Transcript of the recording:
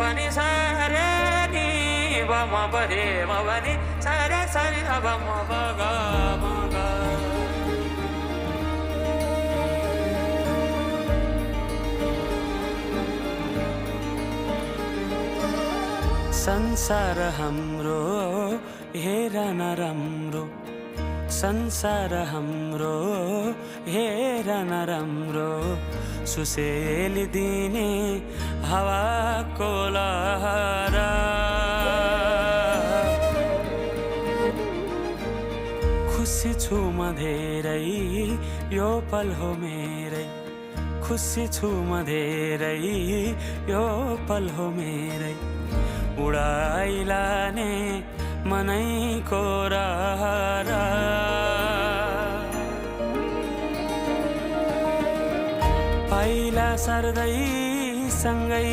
पनि सारे नि ब म परे म पनि सारे सारे अब म ग म ग। संसार हाम्रो हेर न राम्रो, संसार हाम्रो हेर न राम्रो, सुसेली दिने हावाको लहरा। खुसी छु म धेरै यो पल हो मेरै, खुसी छु म धेरै यो पल हो मेरै, उडाइलाने मनैको रहरा। पाइला सर्दै सँगै